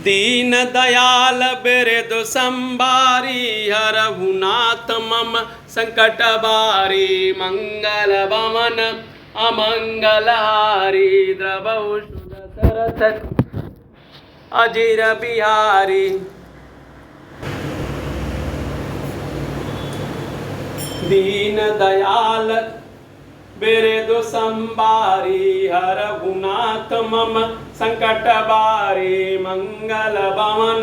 दीन दयाल बिरदु संबारी हरहु नाथ मम संकट बारी मंगल बमन अमंगलहारी द्रवौ सुदशरथ अजिर बिहारी। दीन दयाल बिरदु संबारी हरहु नाथ मम संकट बारी मंगल बमन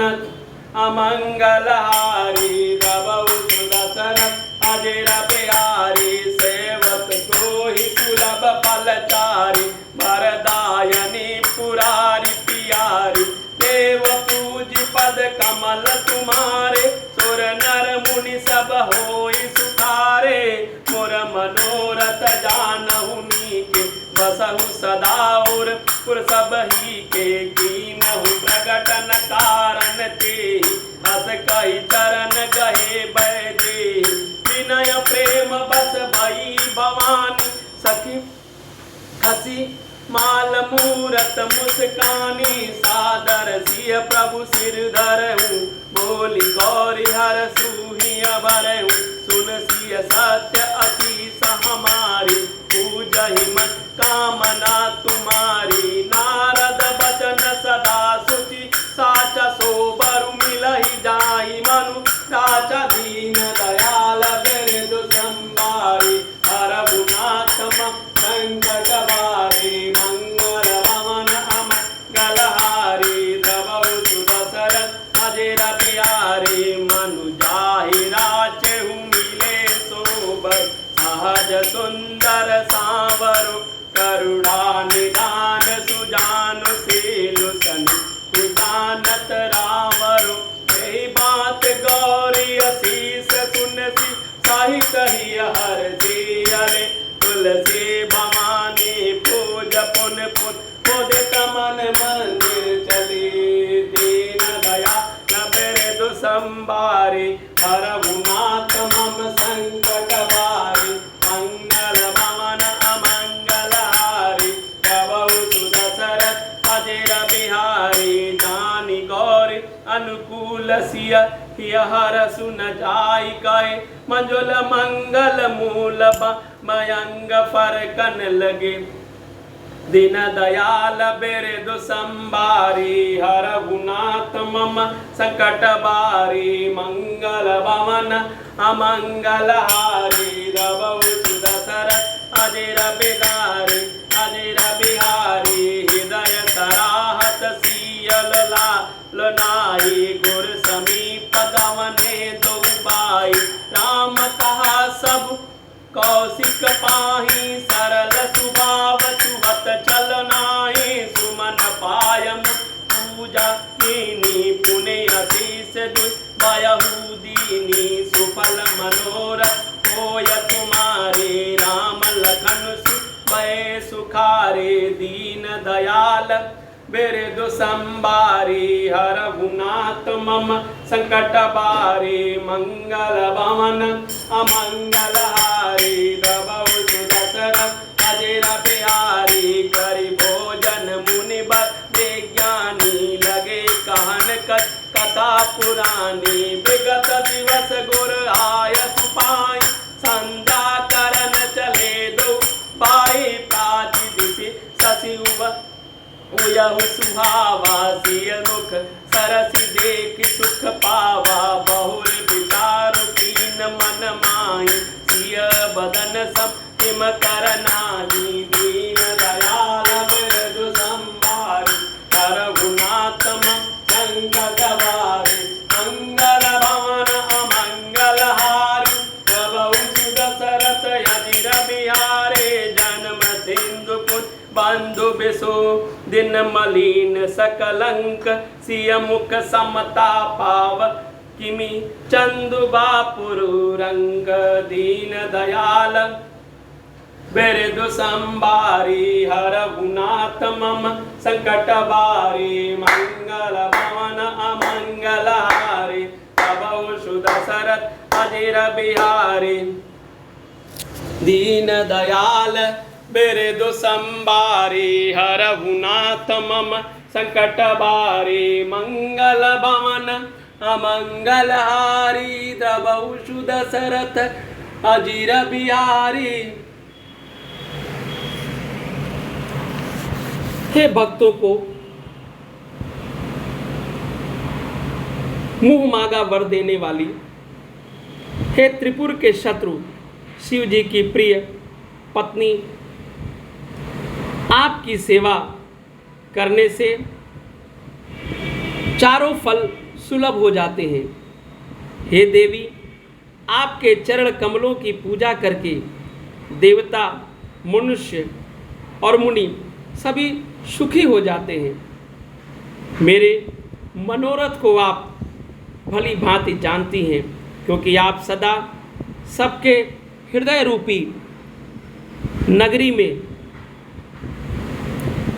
अमंगलहारी द्रवौ सुदशरथ अजिर बिहारी। सेवक को ही सुलभ फलचारी वरदायनी पुरारी प्यारी। देव पूज पद कमल तुम्हारे सुर नर मुनि सब होई सुखारे। मोर मनोरथ जानहु नीके बसहु सदा और पुर सब ही के। कीनहु प्रगटन कारण ते हस कहि चरण गहे बैदे। विनय प्रेम बस भई भवानी सखी हसी माल मूरत मुस्कानी। सादर सिय प्रभु सिर धरहूँ बोली गौरी हर सूही भरहूँ। सुन सिय सत्य असीस हमारी पूजहि मन कामना तुम्हारी। नारद बचन सदा सुचि साचा सोबरु मिलहि जाहि मनु राचा। दीन दयाल बिरदु संबारी हरहु नाथ मम संकट बारी मंगल बमन अमंगलहारी। द्रवौ सुदशरथ अजिर बिहारी। मनु जाहि राचहु मिले सोबर सहज सुंदर सांवरु। करुणा निदान सुजानु सीलु सनि सुजानत रावरु। यही बात गौरी असीस सुनसी साहित ही हर जियले। तुलसी भवानी पूज पुन पुन मुदित मन मंदिर चली। दीन दयाल बिरदु संबारी हरहु नाथ मम संकट बारी मंगल बमन अमंगलहारी। द्रवौ सुदशरथ अजिर बिहारी। जानि गौरी अनुकूल सिय हिय हरसु न जाई कहे। मंजुल मंगल मूल मयंग फरकन लगे। दीन दयाल बिरदु संबारी हरहु नाथ मम संकट बारी मंगल बमन अमंगलहारी। द्रवौ सुदशरथ अजिर बिहारी अजिर बिहारी। हृदय सराहत सियल लाल नाई। गुर समीप गवने दो बाई। राम कहा सब कौशिक पाही। सरल सुभाव चुवत चल नाही। सुमन पायम पूजा कीनी पुण्य आशीष दुई बयहु दीनी। सुफल मनोरथ होय तुम्हारे राम लखन भय सुखारे। दीन दयाल बिरदु संबारी हरहु नाथ मम संकट बारी मंगल बमन अमंगलहारी। द्रवौ सुदशरथ अजिर बिहारी। करि भोजन मुनि बर ज्ञानी लगे कहन कथा पुरानी। विगत दिवस गुर आय सुपाई संध्या करन चले दो बाई। प्राची दिशि शशि उयहु सुहावा। सिय मुख सरसि देख सुख पावा। बहुर विचारु कीन मन माही। सिय बदन सम हिम करनाही। दीन दयाल बिरदु संबारी हरहु नाथ मम संकट बारी मंगल बमन अमंगलहारी। द्रवौ सुदशरथ अजिर बिहारी। जन्म सिंधु पुन बंधु बिसु दिन मलिन सकलंक। सिय मुख समता पाव किमि चंदु बापुरु रंग। दीन दयाल बिरदु संबारी हरहु नाथ मम संकट बारी मंगल बमन अमंगलहारी। द्रवौ सुदशरथ अजिर बिहारी। दीन दयाल बिरदु संबारी हरहु नाथ मम संकट बारे मंगल भवन अमंगल हारी द्रवौ दशरथ अजीर बिहारी। हे भक्तों को मुंह मांगा वर देने वाली, हे त्रिपुर के शत्रु शिव जी की प्रिय पत्नी, आपकी सेवा करने से चारों फल सुलभ हो जाते हैं। हे देवी, आपके चरण कमलों की पूजा करके देवता, मनुष्य और मुनि सभी सुखी हो जाते हैं। मेरे मनोरथ को आप भली भांति जानती हैं, क्योंकि आप सदा सबके हृदय रूपी नगरी में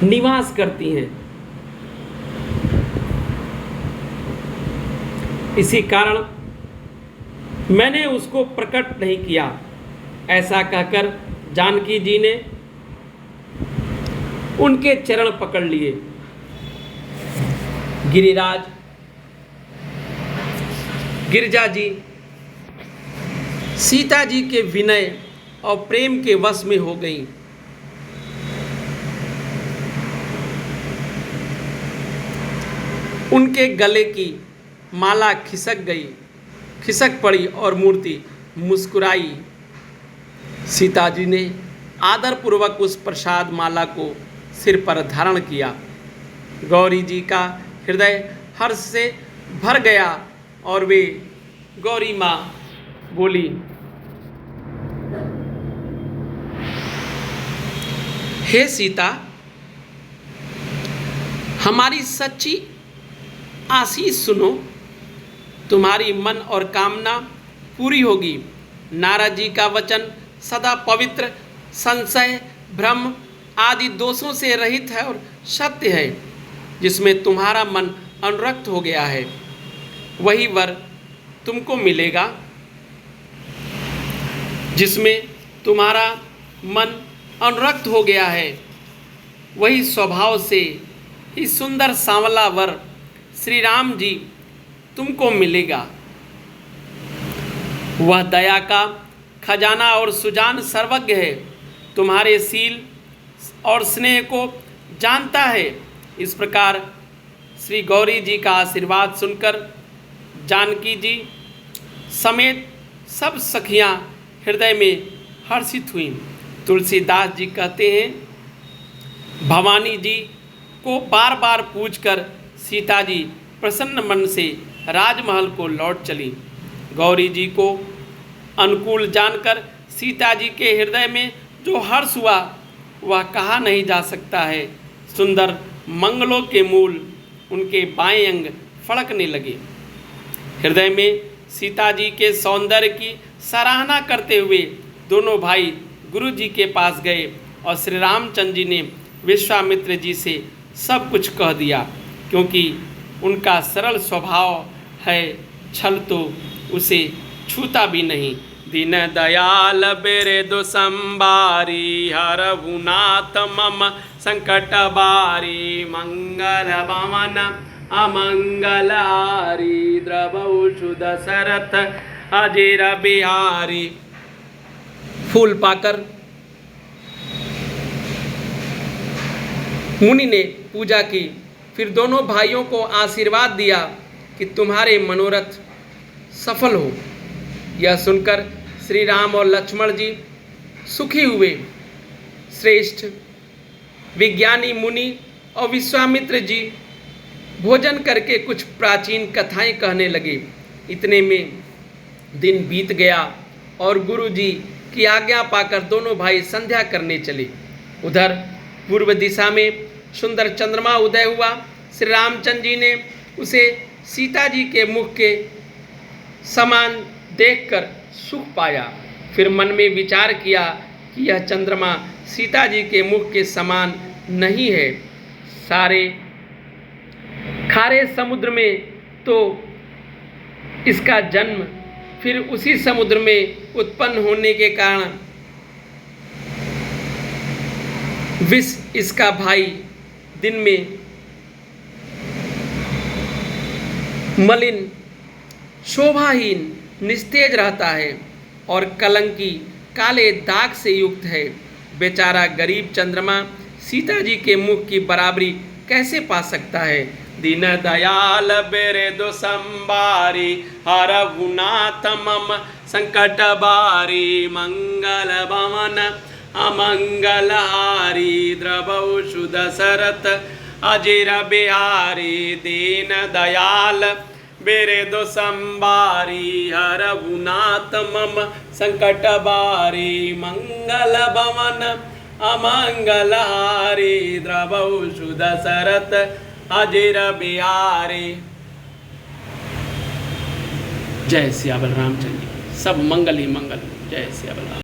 निवास करती हैं। इसी कारण मैंने उसको प्रकट नहीं किया। ऐसा कहकर जानकी जी ने उनके चरण पकड़ लिए। गिरिराज गिरजा जी सीता जी के विनय और प्रेम के वश में हो गई। उनके गले की माला खिसक पड़ी और मूर्ति मुस्कुराई। सीता जी ने आदरपूर्वक उस प्रसाद माला को सिर पर धारण किया। गौरी जी का हृदय हर्ष से भर गया और वे गौरी माँ बोली, हे सीता, हमारी सच्ची आशीष सुनो। तुम्हारी मन और कामना पूरी होगी। नारद जी का वचन सदा पवित्र, संशय, भ्रम आदि दोषों से रहित है और सत्य है। जिसमें तुम्हारा मन अनुरक्त हो गया है, वही वर तुमको मिलेगा। जिसमें तुम्हारा मन अनुरक्त हो गया है, वही स्वभाव से ही सुंदर सांवला वर श्री राम जी तुमको मिलेगा। वह दया का खजाना और सुजान सर्वज्ञ है। तुम्हारे शील और स्नेह को जानता है। इस प्रकार श्री गौरी जी का आशीर्वाद सुनकर जानकी जी समेत सब सखियां हृदय में हर्षित हुईं। तुलसीदास जी कहते हैं, भवानी जी को बार बार पूछकर सीता जी प्रसन्न मन से राजमहल को लौट चली। गौरी जी को अनुकूल जानकर सीता जी के हृदय में जो हर्ष हुआ वह कहा नहीं जा सकता है। सुंदर मंगलों के मूल उनके बाएं अंग फड़कने लगे। हृदय में सीता जी के सौंदर्य की सराहना करते हुए दोनों भाई गुरु जी के पास गए और श्री रामचंद्र जी ने विश्वामित्र जी से सब कुछ कह दिया। क्योंकि उनका सरल स्वभाव है, छल तो उसे छूता भी नहीं। दीन दयाल बिरदु संबारी, हरहुनाथ मम संकट बारी। मंगल भवन अमंगल हारी, द्रवौ दशरथ अजीर बिहारी। फूल पाकर मुनि ने पूजा की, फिर दोनों भाइयों को आशीर्वाद दिया कि तुम्हारे मनोरथ सफल हो। यह सुनकर श्री राम और लक्ष्मण जी सुखी हुए। श्रेष्ठ विज्ञानी मुनि और विश्वामित्र जी भोजन करके कुछ प्राचीन कथाएं कहने लगे। इतने में दिन बीत गया और गुरु जी की आज्ञा पाकर दोनों भाई संध्या करने चले। उधर पूर्व दिशा में सुंदर चंद्रमा उदय हुआ। श्री रामचंद्र जी ने उसे सीता जी के मुख के समान देखकर सुख पाया। फिर मन में विचार किया कि यह चंद्रमा सीता जी के मुख के समान नहीं है। सारे खारे समुद्र में तो इसका जन्म, फिर उसी समुद्र में उत्पन्न होने के कारण विष इसका भाई दिन में मलिन, शोभाहीन, निस्तेज रहता है और कलंकी काले दाग से युक्त है। बेचारा गरीब चंद्रमा सीता जी के मुख की बराबरी कैसे पा सकता है। दीन दयाल बिरदु संबारी हर गुनाथ मम संकट बारी मंगल भवन अमंगल हारी द्रवौ शुद सरत अजिर बिहारी। दीन दयाल बिरदु संबारी हर गुनाथ मम संकट बारी मंगल भवन अमंगल हारी द्रवौ शुद सरत अजिर बिहारी। जय सिया बलराम चंद्र, सब मंगल ही मंगल। जय सिया बलराम।